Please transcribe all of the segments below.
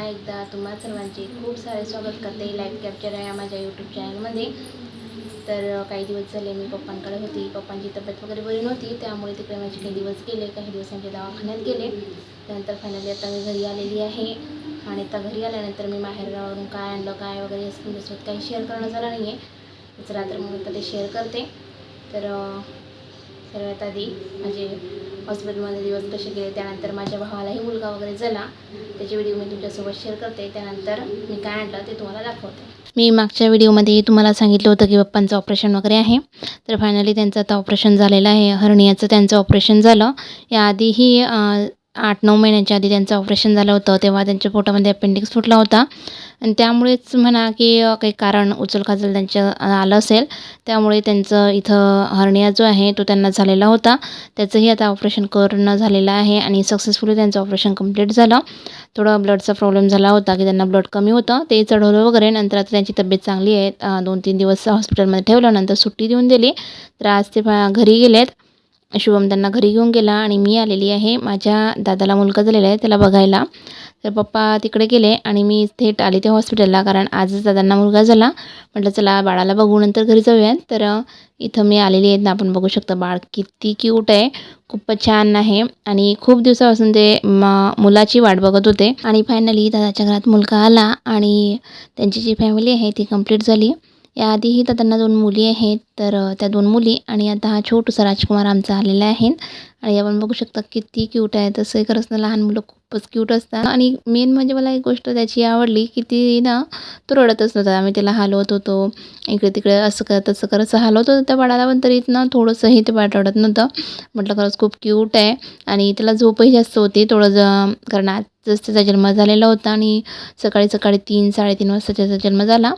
एकदा तुम्हा सर्वांचे खूप सारे स्वागत करते लाईव्ह कॅप्चर आहे माझ्या यूट्यूब चॅनलमध्ये। तर काही दिवस झाले मी पप्पांकडे होती। पप्पांची तब्येत वगैरे बरी नव्हती, त्यामुळे तिकडे माझे काही दिवस गेले, काही दिवसांचे दवाखान्यात गेले। त्यानंतर फायनली आता मी घरी आलेली आहे। आणि आता घरी आल्यानंतर मी बाहेरून काय आणलं काय वगैरे तुमच्यासोबत काही शेअर करणं झालं नाही आहे। तर रात्र मग आता ते शेअर करते। तर सर्वात आधी माझे हॉस्पिटलमध्ये दिवस कसे गेले, त्यानंतर माझ्या भावालाही मुलगा वगैरे झाला, त्याची व्हिडिओ मी तुमच्यासोबत शेअर करते। त्यानंतर मी काय आणलं ते तुम्हाला दाखवते। मी मागच्या व्हिडिओमध्ये तुम्हाला सांगितलं होतं की पप्पांचं ऑपरेशन वगैरे आहे। तर फायनली त्यांचं आता ऑपरेशन झालेलं आहे। हर्नियाचं त्यांचं ऑपरेशन झालं। याआधीही 8-9 महिन्यांच्या आधी त्यांचं ऑपरेशन झालं होतं, तेव्हा त्यांच्या पोटामध्ये अपेंडिक्स फुटला होता। आणि त्यामुळेच म्हणा की काही कारण उचलखाचल त्यांचं आलं असेल, त्यामुळे त्यांचं इथं हर्निया जो आहे तो त्यांना झालेला होता। त्याचंही आता ऑपरेशन करणं झालेलं आहे आणि सक्सेसफुली त्यांचं ऑपरेशन कंप्लीट झालं। थोडं ब्लडचा प्रॉब्लेम झाला होता की त्यांना ब्लड कमी होतं, ते चढवलं वगैरे। नंतर आता त्यांची तब्येत चांगली आहे। 2-3 दिवस हॉस्पिटलमध्ये ठेवलं, नंतर सुट्टी देऊन दिली। तर आज ते घरी गेलेत। शुभम त्यांना घरी घेऊन गेला आणि मी आलेली आहे माझ्या दादाला मुलगा झालेला आहे त्याला बघायला। तर पप्पा तिकडे गेले आणि मी थेट आले ते हॉस्पिटलला, कारण आजच दादांना मुलगा झाला। म्हटलं चला बाळाला बघू नंतर घरी जाऊयात। तर इथं मी आलेली आहे ना, आपण बघू शकता बाळ किती क्यूट आहे, खूपच छान आहे। आणि खूप दिवसापासून ते मुलाची वाट बघत होते आणि फायनली दादाच्या घरात मुलगा आला आणि त्यांची जी फॅमिली आहे ती कंप्लीट झाली। याआधीही दादांना 2 मुली आहेत, तर त्या 2 मुली आणि आता हा छोटूसा राजकुमार आमचा आलेला आहे। आणि आपण बघू शकता किती क्यूट आहे। तसं खरंच ना लहान मुलं खूपच क्यूट असतात। आणि मेन म्हणजे मला एक गोष्ट त्याची आवडली की ती ना तो रडतच नव्हता। आम्ही त्याला हलवत होतो इकडे तिकडे, असं कर तसं कर असं हलवत होतो त्या बाळाला, पण तरी ना थोडंसंही ते बाळ रडत नव्हतं। म्हटलं खरंच खूप क्यूट आहे। आणि त्याला झोपही जास्त होती थोडं, कारण आजच त्याचा जन्म झालेला होता आणि सकाळी 3-3:30 वाजता त्याचा जन्म झाला।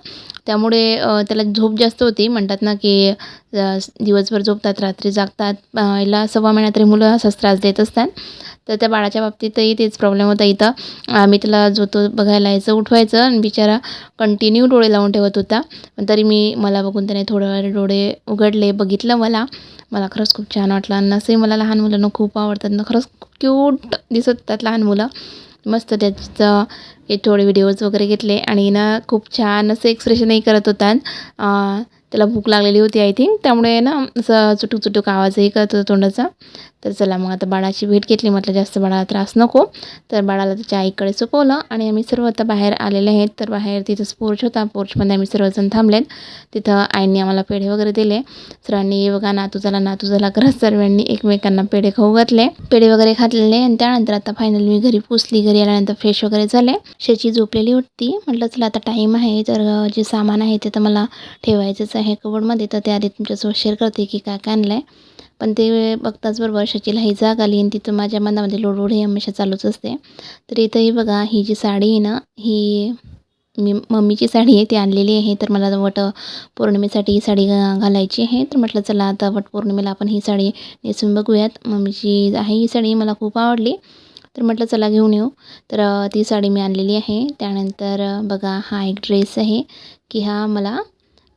त्यामुळे त्याला झोप जास्त होती। म्हणतात ना की दिवसभर झोपतात रात्री जागतात, याला 1.25 महिना तरी मुलं असाच त्रास देत असतात। तर त्या बाळाच्या बाबतीतही तेच प्रॉब्लेम होता इथं। आम्ही त्याला झोपतो बघायला यायचं, उठवायचं आणि बिचारा कंटिन्यू डोळे लावून ठेवत होता। पण तरी मला बघून त्याने थोडं वेळ डोळे उघडले, बघितलं मला खरंच खूप छान वाटलं। आणि असंही मला लहान मुलांना खूप आवडतात ना, खरंच खूप क्यूट दिसत होतात लहान मुलं। मस्त त्याचं थोडे व्हिडिओज वगैरे घेतले आणि ना खूप छान असं एक्सप्रेशनही करत होता। त्याला भूक लागलेली होती आय थिंक, त्यामुळे ना असं चुटूक चुटूक आवाजही करत होता तोंडाचा। तर चला मग आता बाळाची भेट घेतली, म्हटलं जास्त बाळाला त्रास नको। तर बाळाला त्याच्या आईकडे सोपवलं आणि आम्ही सर्व आता बाहेर आलेले आहेत। तर बाहेर तिथंच पोर्च होता, पोर्चमध्ये आम्ही सर्वजण थांबलेत। तिथं आईंनी आम्हाला पेढे वगैरे दिले। सर्वांनी बघा नातू झाला करत सर्वांनी एकमेकांना पेढे खाऊ घातले, पेढे वगैरे खाल्लेले। आणि त्यानंतर आता फायनली मी घरी पोचली। घरी आल्यानंतर फ्रेश वगैरे झाले। शेची झोपलेली होती, म्हटलं चला आता टाईम आहे, तर जे सामान आहे ते तर मला ठेवायचंच आहे कबोर्डमध्ये। तर ते आधी तुमच्यासोबत शेअर करते की काय काय आणलं आहे। पण ते बघताच बरोबर शचीला ही जाग आली आणि तिथं माझ्या मनामध्ये लोडवड ही हमेशा चालूच असते। तर इथंही बघा ही जी साडी आहे ना, ही मी मम्मीची साडी आहे, ती आणलेली आहे। तर मला पौर्णिमेसाठी ही साडी घालायची आहे। तर म्हटलं चला आता वटपौर्णिमेला आपण ही साडी नेसून बघूयात। मम्मीची आहे ही साडी, मला खूप आवडली, तर म्हटलं चला घेऊन येऊ। तर ती साडी मी आणलेली आहे। त्यानंतर बघा हा एक ड्रेस आहे की हा मला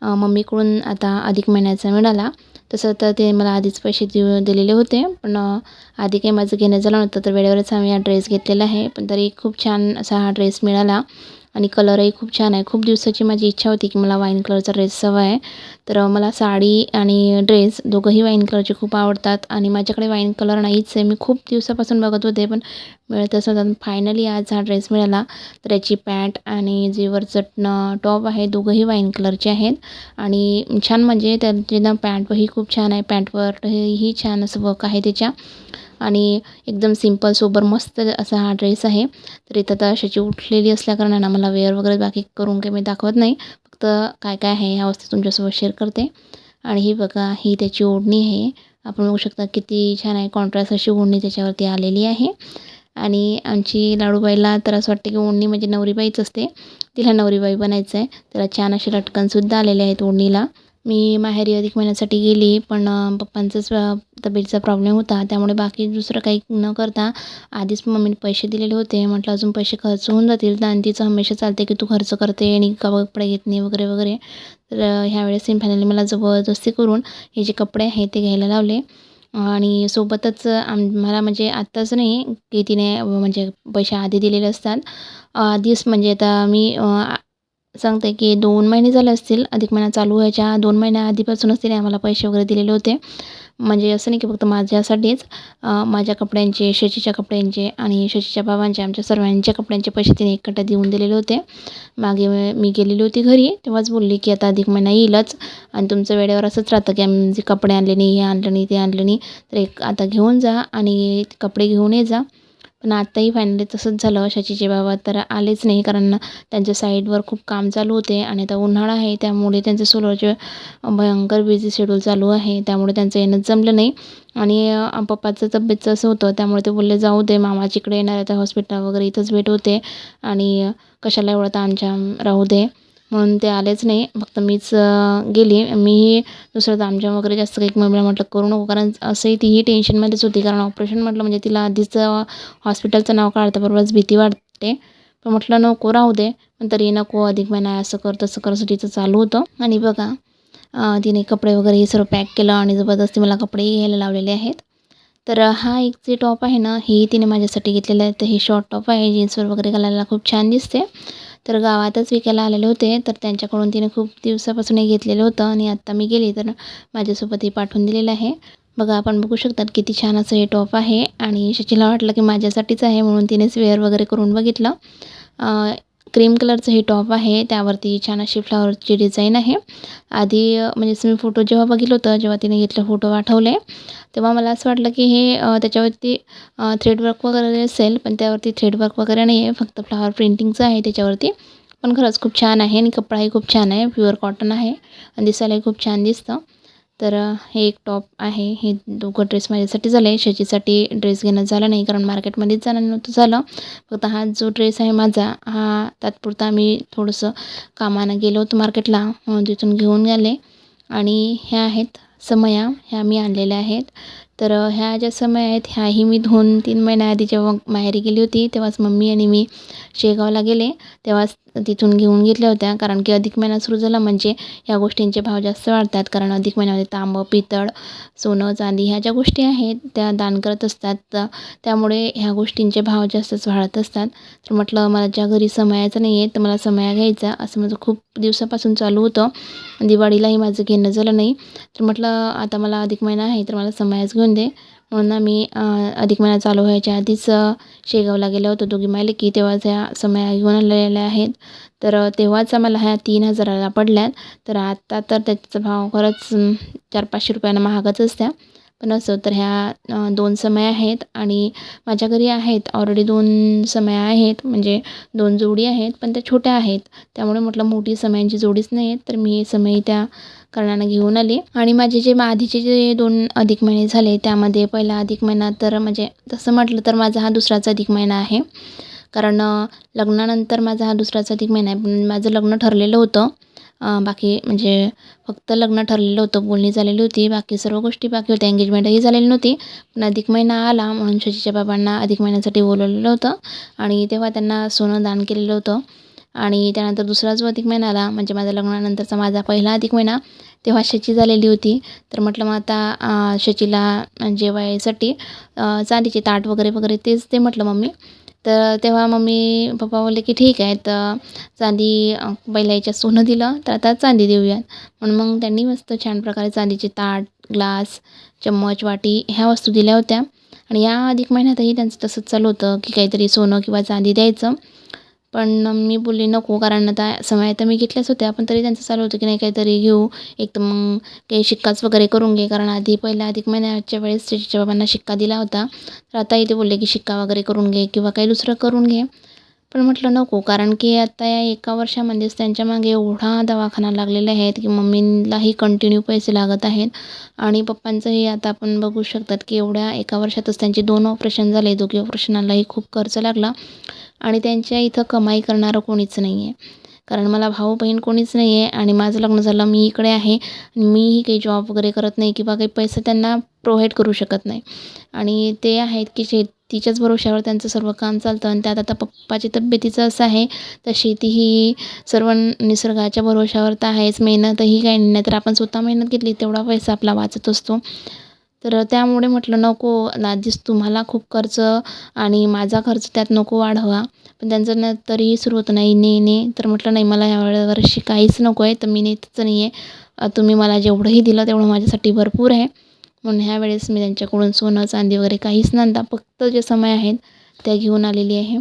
मम्मीकडून आता अधिक महिन्याचा मिळाला। तसं तर ते मला आधीच पैसे दिलेले होते, पण आधी काही माझं घेणं झालं नव्हतं, तर वेळेवरच आम्ही हा ड्रेस घेतलेला आहे। पण तरी खूप छान असा हा ड्रेस मिळाला आणि कलरही खूप छान आहे। खूप दिवसाची माझी इच्छा होती की मला वाईन कलरचा ड्रेस हवा आहे। तर मला साडी आणि ड्रेस दोघंही वाईन कलरचे खूप आवडतात आणि माझ्याकडे वाईन कलर नाहीच आहे। मी खूप दिवसापासून बघत होते पण मिळतच नव्हतं। फायनली आज हा ड्रेस मिळाला। तर याची पॅन्ट आणि जे वरचं टॉप आहे दोघंही वाईन कलरचे आहेत आणि छान, म्हणजे त्याची ना पॅन्टही खूप छान आहे, पॅन्टवर ही छान असं वर्क आहे त्याच्या। आणि एकदम सिंपल सोबर मस्त असा हा ड्रेस आहे। तर इथं तर अशाची उठलेली असल्याकारणानं मला वेअर वगैरे बाकी करून काही मी दाखवत नाही, फक्त काय काय आहे ह्या वस्तू तुमच्यासोबत शेअर करते। आणि ही बघा ही त्याची ओढणी आहे, आपण बघू शकता किती छान आहे, कॉन्ट्रास्ट अशी ओढणी त्याच्यावरती आलेली आहे। आणि आमची लाडूबाईला तर असं वाटतं की ओढणी म्हणजे नवरीबाईच असते, तिला नवरीबाई बनायचं आहे। त्याला छान असे लटकनसुद्धा आलेले आहेत ओढणीला। मी माहेरी अधिक महिन्यासाठी गेली, पण पप्पांचाच तब्येतीचा प्रॉब्लेम होता, त्यामुळे बाकी दुसरं काही न करता आधीच मम्मीने पैसे दिलेले होते। म्हटलं अजून पैसे खर्च होऊन जातील, तर आणि तिचं हमेशा चालते की तू खर्च करते आणि कपडे घेत नाही वगैरे वगैरे। तर ह्यावेळेस फायनली मला जबरदस्ती करून हे जे कपडे आहेत ते घ्यायला लावले। आणि सोबतच आम्हाला म्हणजे आत्ताच नाही की तिने म्हणजे पैसे आधी दिलेले असतात. आधीच म्हणजे आता मी सांगते की 2 महिने झाले असतील अधिक महिना चालू व्हायच्या 2 महिन्या आधीपासूनच तिने आम्हाला पैसे वगैरे दिलेले होते. म्हणजे असं नाही की फक्त माझ्यासाठीच माझ्या कपड्यांचे, शशीच्या कपड्यांचे आणि शशीच्या बाबांचे, आमच्या सर्वांच्या कपड्यांचे पैसे तिने एकट्ठा देऊन दिलेले होते. मागे मी गेलेली होती घरी तेव्हाच बोलली की आता अधिक महिना येईलच आणि तुमचं वेळेवर असंच राहतं की आम्ही जे कपडे आणले नाही, हे आणलं नाही, ते आणलं नाही, तर एक आता घेऊन जा आणि कपडे घेऊन ये जा. पण आत्ताही फायनली तसंच झालं. शशीचे बाबा तर आलेच नाही कारण त्यांच्या साईडवर खूप काम चालू होते आणि आता उन्हाळा आहे त्यामुळे त्यांचं सोलरचे भयंकर बिझी शेड्यूल चालू आहे. त्यामुळे त्यांचं येणंच जमलं नाही आणि पप्पाचं तब्येतचं असं होतं त्यामुळे ते बोलले जाऊ दे मामाच्या इकडे येणार आहे तर हॉस्पिटल वगैरे इथंच भेट होते आणि कशाला एवढं तामझाम राहू दे म्हणून ते आलेच नाही. फक्त मीच गेली. मीही दुसरं तामझाम वगैरे जास्त काही मम्मीला म्हटलं करू नको कारण असंही तीही टेन्शनमध्येच होती कारण ऑपरेशन म्हटलं म्हणजे तिला आधीच हॉस्पिटलचं नाव काढता बरोबरच भीती वाटते. पण म्हटलं नको राहू दे पण तरी नको अधिक महिना आहे असं कर तसं कर असं तिचं चालू होतं. आणि बघा तिने कपडे वगैरे हे सर्व पॅक केलं आणि जबरदस्ती मला कपडेही घ्यायला लावलेले आहेत. तर हा एक जे टॉप आहे ना हे तिने माझ्यासाठी घेतलेलं आहे. तर हे शॉर्ट टॉप आहे जीन्सवर वगैरे घालायला खूप छान दिसते. तर गावातच विकायला आलेले होते तर त्यांच्याकडून तिने खूप दिवसापासून हे घेतलेलं होतं आणि आत्ता मी गेली तर माझ्यासोबत हे पाठवून दिलेलं आहे. बघा आपण बघू शकतात किती छान असं हे टॉप आहे आणि शचीला वाटलं की माझ्यासाठीच आहे म्हणून तिनेच वेअर वगैरे करून बघितलं. क्रीम कलरचं हे टॉप आहे त्यावरती छान अशी फ्लावरची डिझाईन आहे. आधी म्हणजे असं मी फोटो जेव्हा बघितलं होतं जेव्हा तिने घेतलं फोटो पाठवले तेव्हा मला असं वाटलं की हे त्याच्यावरती थ्रेड वर्क वगैरे असेल पण त्यावरती थ्रेड वर्क वगैरे नाही आहे फक्त फ्लावर प्रिंटिंगचं आहे त्याच्यावरती. पण खरंच खूप छान आहे आणि कपडाही खूप छान आहे प्युअर कॉटन आहे आणि दिसायलाही खूप छान दिसतं. तर हे एक टॉप आहे. हे दोघं ड्रेस माझ्यासाठी झाले. शशीसाठी ड्रेस घेणं झालं नाही कारण मार्केटमध्येच जाणं नव्हतं झालं. फक्त हा जो ड्रेस आहे माझा हा तात्पुरता मी थोडंसं कामानं गेलो होतो मार्केटला म्हणून तिथून घेऊन आले. आणि ह्या आहेत समया ह्या मी आणलेल्या आहेत. तर ह्या ज्या समया आहेत ह्याही मी 2-3 महिन्याआधी जेव्हा माहेरी गेली होती तेव्हाच मम्मी आणि मी शेगावला गेले तेव्हाच तिथून घेऊन घेतल्या होत्या कारण की अधिक महिना सुरू झाला म्हणजे ह्या गोष्टींचे भाव जास्त वाढतात कारण अधिक महिन्यामध्ये तांबं, पितळ, सोनं, चांदी ह्या ज्या गोष्टी आहेत त्या दान करत असतात. त्यामुळे ह्या गोष्टींचे भाव जास्तच वाढत असतात. तर म्हटलं माझ्या घरी समयाचं नाही आहे तर मला समया घ्यायचा असं माझं खूप दिवसापासून चालू होतं. दिवाळीलाही माझं घेणं झालं नाही तर म्हटलं आता मला अधिक महिना आहे तर मला समयाच घेऊन दे म्हणून आम्ही अधिक महिना चालू व्हायच्या आधीच शेगावला गेलो होतो दोघी मायलेकी तेव्हा त्या समया घेऊन आलेल्या आहेत. तर तेव्हाच आम्हाला ह्या 3,000ला पडल्यात. तर आत्ता तर त्याचा भाव खरंच 400-500 रुपयानं महागच असत्या. पण असं तर ह्या 2 समया आहेत आणि माझ्या घरी आहेत ऑलरेडी 2 समया आहेत म्हणजे 2 जोडी आहेत पण त्या छोट्या आहेत. त्यामुळे म्हटलं मोठी समयांची जोडीच नाही आहेत तर मी समई त्या कारणानं घेऊन आले. आणि माझे जे आधीचे जे 2 अधिक महिने झाले त्यामध्ये पहिला अधिक महिना तर म्हणजे तसं म्हटलं तर माझा हा दुसराच अधिक महिना आहे. कारण लग्नानंतर माझा हा दुसराच अधिक महिना आहे. पण माझं लग्न ठरलेलं होतं. बाकी म्हणजे फक्त लग्न ठरलेलं होतं, बोलणी झालेली होती. बाकी सर्व गोष्टी बाकी होत्या. एंगेजमेंटही झालेली नव्हती. पण अधिक महिना आला म्हणून शशीच्या बाबांना अधिक महिन्यासाठी बोलवलेलं होतं आणि तेव्हा त्यांना सोनं दान केलेलं होतं. आणि त्यानंतर दुसरा जो अधिक महिना आला म्हणजे माझ्या लग्नानंतरचा माझा पहिला अधिक महिना तेव्हा शची झालेली होती. तर म्हटलं मग आता शचीला जेवायसाठी चांदीचे ताट वगैरे तेच ते म्हटलं मम्मी. तर तेव्हा मम्मी पप्पा बोलले की ठीक आहे तर चांदी पहिल्या याच्यात सोनं दिलं तर आता चांदी देऊयात. म्हणून मग त्यांनी मस्त छान प्रकारे चांदीचे ताट, ग्लास, चम्मच, वाटी ह्या वस्तू दिल्या होत्या. आणि या अधिक महिन्यातही त्यांचं तसंच चालू होतं की काहीतरी सोनं किंवा चांदी द्यायचं. पण मी बोलली नको कारण आता समया तर मी घेतल्याच होत्या पण तरी त्यांचं चालू होतं की नाही काहीतरी घेऊ. एक तर मग काही शिक्काच वगैरे करून घे कारण आधी पहिल्या अधिक महिन्याच्या वेळेस शशीच्या बाबांना शिक्का दिला होता. तर आताही ते बोलले की शिक्का वगैरे करून घे किंवा काही दुसरं करून घे. पण म्हटलं नको कारण की आता या एका वर्षामध्येच त्यांच्या मागे एवढा दवाखाना लागलेला आहे की मम्मीलाही कंटिन्यू पैसे लागत आहेत. आणि पप्पांचंही आता आपण बघू शकतात की एवढ्या एका वर्षातच त्यांचे 2 ऑपरेशन झाले. दोघी ऑपरेशनालाही खूप खर्च लागला. आणि त्यांच्या इथं कमाई करणारं कोणीच नाही आहे. कारण मला भाऊ बहीण कोणीच नाही आहे आणि माझं लग्न झालं मी इकडे आहे आणि मीही काही जॉब वगैरे करत नाही किंवा काही पैसे त्यांना प्रोव्हाइड करू शकत नाही. आणि ते आहेत की शेतीच्याच भरवशावर त्यांचं सर्व काम चालतं आणि त्यात आता पप्पाची तब्येतीचं असं आहे तर शेती ही सर्व निसर्गाच्या भरवशावर तर आहेच. मेहनतही काही नाही तर आपण स्वतः मेहनत घेतली तेवढा पैसा आपला वाचत असतो. तर त्यामुळे म्हटलं नको आधीच तुम्हाला खूप खर्च आणि माझा खर्च त्यात नको वाढवा. पण त्यांचं तरीही सुरू होतं नाही ने. तर म्हटलं नाही मला ह्या वर्षी काहीच नको आहे तर मी नेतच नाही आहे. तुम्ही मला जेवढंही दिलं तेवढं माझ्यासाठी भरपूर आहे. म्हणून ह्यावेळेस मी त्यांच्याकडून सोनं चांदी वगैरे काहीच न आणता फक्त जे समय आहेत त्या घेऊन आलेली आहे.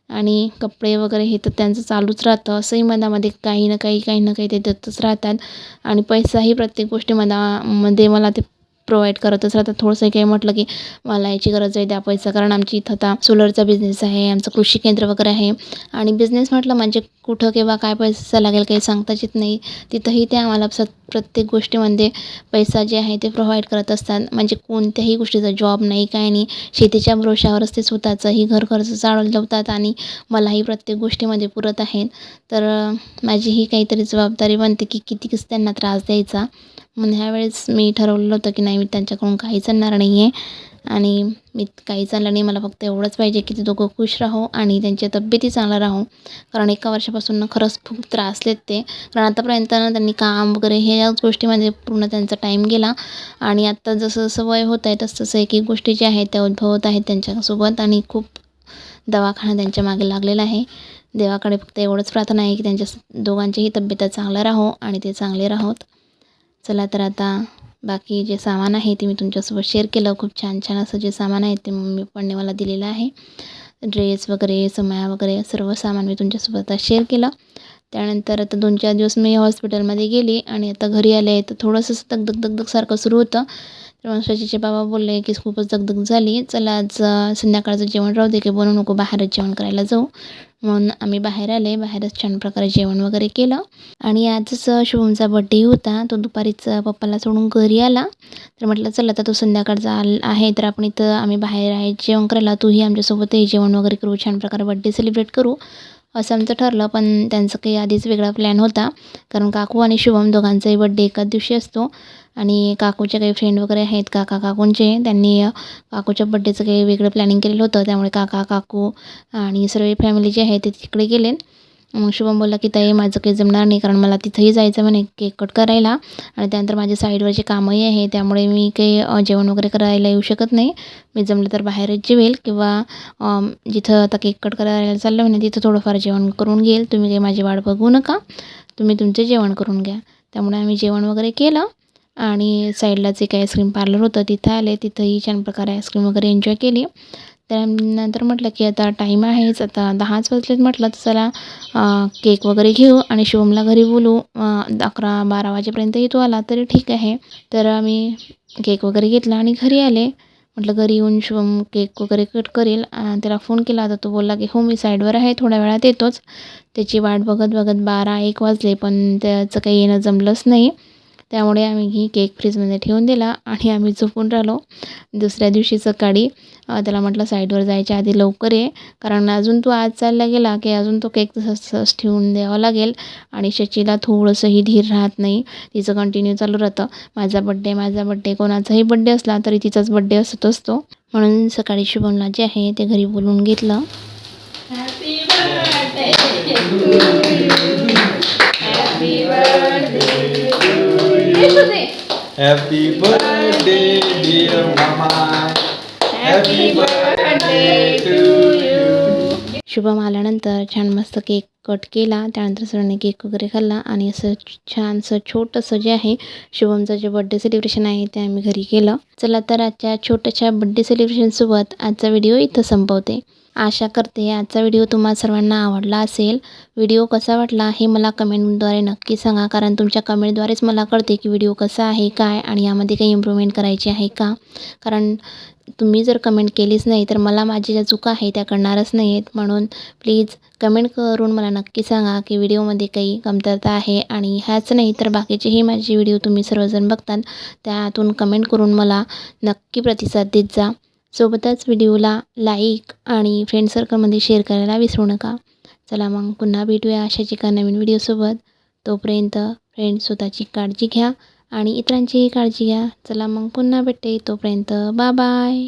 आणि कपडे वगैरे हे तर त्यांचं चालूच राहतं. असंही मधामध्ये काही ना काही ते देतच राहतात. आणि पैसाही प्रत्येक मध्ये मला ते प्रोव्हाइड करतच राहतात. थोडंसं काही म्हटलं की मला याची गरज आहे द्या पैसा. कारण आमची इथं आता सोलरचा बिझनेस आहे, आमचं कृषी केंद्र वगैरे आहे. आणि बिझनेस म्हटलं म्हणजे कुठं केव्हा काय पैसा लागेल काही सांगताच येत नाही. तिथंही ते आम्हाला प्रत्येक गोष्टीमध्ये पैसा जे आहे ते प्रोव्हाइड करत असतात. म्हणजे कोणत्याही गोष्टीचा जॉब नाही काही नाही. शेतीच्या भरवशावरच ते स्वतःचंही घर खर्च चालवतात आणि मलाही प्रत्येक गोष्टीमध्ये पुरत आहेत. तर माझी ही काहीतरी जबाबदारी बनते की कितीच त्यांना त्रास द्यायचा. म्हणून ह्यावेळेस मी ठरवलेलं होतं की नाही मी त्यांच्याकडून काहीच आणणार नाही आहे. आणि मी काहीच आणलं नाही. मला फक्त एवढंच पाहिजे की ते दोघं खुश राहो आणि त्यांच्या तब्येती चांगल्या राहो. कारण 1 वर्षापासून ना खरंच खूप त्रासलेत ते. कारण आतापर्यंत ना त्यांनी काम वगैरे ह्याच गोष्टीमध्ये पूर्ण त्यांचा टाईम गेला. आणि आत्ता जसं वय होत आहे तसं एक गोष्टी ज्या आहेत त्या उद्भवत आहेत त्यांच्यासोबत. आणि खूप दवाखाना त्यांच्या मागे लागलेला आहे. देवाकडे फक्त एवढंच प्रार्थना आहे की त्यांच्या दोघांच्याही तब्येत चांगल्या राहो आणि ते चांगले राहोत. चला तर आता बाकी जे सामान आहे ते मी तुमच्यासोबत शेअर केलं. खूप छान असं जे सामान आहे ते मम्मी पप्पांनी मला दिलेलं आहे. ड्रेस वगैरे समया वगैरे सर्व सामान मी तुमच्यासोबत आता शेअर केलं. त्यानंतर आता 2-4 दिवस मी हॉस्पिटलमध्ये गेली आणि आता घरी आले तर थोडंसं दगदग सारखं सुरू होतं. तर मग शशीचे बाबा बोलले की खूपच दगदग झाली. चला आज संध्याकाळचं जेवण राहू दे काही बनवू नको बाहेरच जेवण करायला जाऊ. म्हणून आम्ही बाहेर आले. बाहेरच छान प्रकारे जेवण वगैरे केलं. आणि आजच शुभमचा बड्डे होता. तो दुपारीच पप्पाला सोडून घरी आला. तर म्हटलं चला आता तो संध्याकाळचा आहे तर आपण इथं आम्ही बाहेर आहे जेवण करायला. तूही आमच्यासोबतही जेवण वगैरे करू छान प्रकारे बड्डे सेलिब्रेट करू असं आमचं ठरलं. पण त्यांचं काही आधीच वेगळा प्लॅन होता. कारण काकू आणि शुभम दोघांचाही बड्डे एकाच दिवशी असतो. आणि काकूचे काही फ्रेंड वगैरे आहेत काकूंचे त्यांनी काकूच्या बड्डेचं काही वेगळं प्लॅनिंग केलेलं होतं. त्यामुळे काकू आणि सर्व फॅमिली जे आहे ते तिकडे गेले. मग शुभम बोलला की ताई माझं काही जमणार नाही कारण मला तिथंही जायचं म्हणे केक कट करायला. आणि त्यानंतर माझ्या साईडवरचे कामही आहे त्यामुळे मी काही जेवण वगैरे करायला येऊ शकत नाही. मी जमलं तर बाहेरच जेवेल किंवा जिथं आता केक कट करायला चाललं म्हणे तिथं थोडंफार जेवण करून घेईल. तुम्ही काही माझी वाट बघू नका. तुम्ही तुमचे जेवण करून घ्या. त्यामुळे आम्ही जेवण वगैरे केलं. आणि साईडलाच एक आईस्क्रीम पार्लर होतं तिथं आले. तिथंही छान प्रकारे आईस्क्रीम वगैरे एन्जॉय केली. त्यानंतर म्हटलं की आता टाईम आहेच आता 10च वाजलेत म्हटलं तर चला केक वगैरे घेऊ आणि शुभमला घरी बोलू. 11-12 वाजेपर्यंत तो आला तरी ठीक आहे. तर आम्ही केक वगैरे घेतला आणि घरी आले. म्हटलं घरी येऊन शुभम केक वगैरे कट करेल. त्याला फोन केला तर तो बोलला की हो मी साईडवर आहे थोड्या वेळात येतोच. त्याची वाट बघत 12-1 वाजले पण त्याचं काही येणं जमलंच नाही. त्यामुळे आम्ही केक फ्रीजमध्ये ठेवून दिला आणि आम्ही झोपून राहिलो. दुसऱ्या दिवशी सकाळी त्याला म्हटलं साईडवर जायच्या आधी लवकर ये कारण अजून तू आज चालला गेला की अजून तो केक तसंच ठेवून द्यावा लागेल. आणि शचीला थोडंसंही धीर राहत नाही. तिचं कंटिन्यू चालू राहतं माझा बड्डे. कोणाचाही बड्डे असला तरी तिचाच बड्डे असत असतो. म्हणून सकाळी शुभमला जे आहे ते घरी बोलवून घेतलं. Happy birthday to you. Happy birthday Happy birthday, dear mama. Happy birthday to you. Shubham आल्यानंतर छान मस्त केक कट केला. त्यानंतर सर्वांनी केक वगैरे खाल्ला आणि असं छानसं छोटंसं जे आहे शुभमचं जे बड्डे सेलिब्रेशन आहे ते आम्ही घरी केलं. चला तर आजच्या छोट्याशा बड्डे सेलिब्रेशनसोबत आजचा व्हिडिओ इथं संपवते. आशा करते आजचा व्हिडिओ तुम्हा सर्वांना आवडला असेल. व्हिडिओ कसा वाटला हे मला कमेंटद्वारे नक्की सांगा कारण तुमच्या कमेंटद्वारेच मला कळते की व्हिडिओ कसा आहे काय आणि यामध्ये काही इम्प्रूव्हमेंट करायची आहे का. कारण तुम्ही जर कमेंट केलीच नाही तर मला माझ्या ज्या चुका आहे त्या कळणारच नाही आहेत. म्हणून प्लीज कमेंट करून मला नक्की सांगा की व्हिडिओमध्ये काही कमतरता आहे. आणि ह्याच नाही तर बाकीचेही माझे व्हिडिओ तुम्ही सर्वजण बघतात त्यातून कमेंट करून मला नक्की प्रतिसाद देत जा. सोबतच व्हिडिओला लाईक आणि फ्रेंड सर्कलमध्ये शेअर करायला विसरू नका. चला मग पुन्हा भेटूया अशाच एका नवीन व्हिडिओसोबत. तोपर्यंत फ्रेंड्स स्वतःची काळजी घ्या आणि इतरांचीही काळजी घ्या. चला मग पुन्हा भेटते तोपर्यंत बाय.